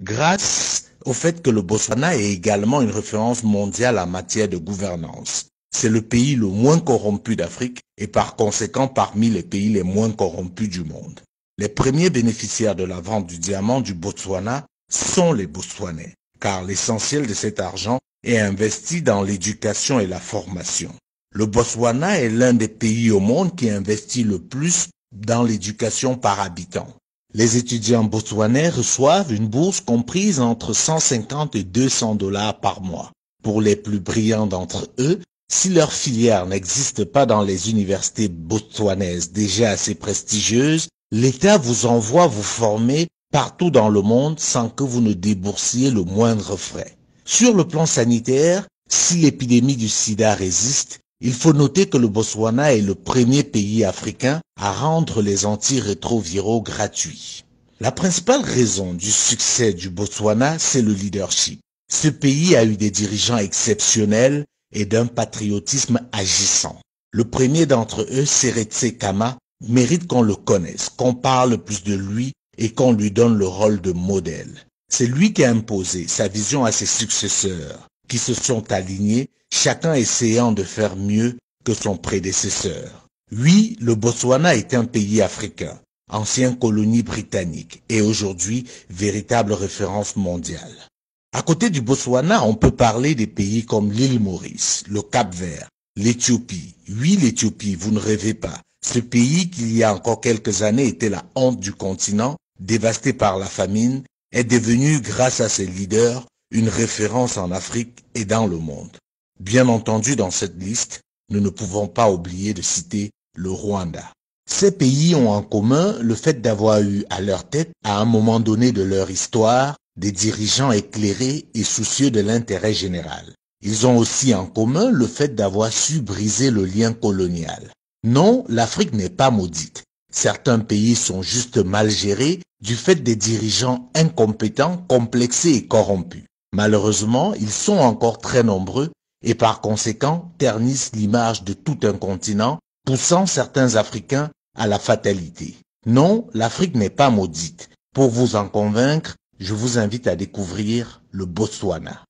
grâce au fait que le Botswana est également une référence mondiale en matière de gouvernance. C'est le pays le moins corrompu d'Afrique et par conséquent parmi les pays les moins corrompus du monde. Les premiers bénéficiaires de la vente du diamant du Botswana sont les Botswanais, car l'essentiel de cet argent est investi dans l'éducation et la formation. Le Botswana est l'un des pays au monde qui investit le plus dans l'éducation par habitant. Les étudiants botswanais reçoivent une bourse comprise entre 150 et 200 dollars par mois. Pour les plus brillants d'entre eux, si leur filière n'existe pas dans les universités botswanaises déjà assez prestigieuses, l'État vous envoie vous former partout dans le monde sans que vous ne déboursiez le moindre frais. Sur le plan sanitaire, si l'épidémie du sida résiste, il faut noter que le Botswana est le premier pays africain à rendre les antirétroviraux gratuits. La principale raison du succès du Botswana, c'est le leadership. Ce pays a eu des dirigeants exceptionnels et d'un patriotisme agissant. Le premier d'entre eux, Seretse Khama, mérite qu'on le connaisse, qu'on parle plus de lui et qu'on lui donne le rôle de modèle. C'est lui qui a imposé sa vision à ses successeurs, qui se sont alignés, chacun essayant de faire mieux que son prédécesseur. Oui, le Botswana est un pays africain, ancienne colonie britannique et aujourd'hui véritable référence mondiale. À côté du Botswana, on peut parler des pays comme l'île Maurice, le Cap-Vert, l'Éthiopie. Oui, l'Éthiopie, vous ne rêvez pas. Ce pays qui il y a encore quelques années était la honte du continent, dévasté par la famine, est devenu, grâce à ses leaders, une référence en Afrique et dans le monde. Bien entendu, dans cette liste, nous ne pouvons pas oublier de citer le Rwanda. Ces pays ont en commun le fait d'avoir eu à leur tête, à un moment donné de leur histoire, des dirigeants éclairés et soucieux de l'intérêt général. Ils ont aussi en commun le fait d'avoir su briser le lien colonial. Non, l'Afrique n'est pas maudite. Certains pays sont juste mal gérés du fait des dirigeants incompétents, complexés et corrompus. Malheureusement, ils sont encore très nombreux et par conséquent ternissent l'image de tout un continent, poussant certains Africains à la fatalité. Non, l'Afrique n'est pas maudite. Pour vous en convaincre, je vous invite à découvrir le Botswana.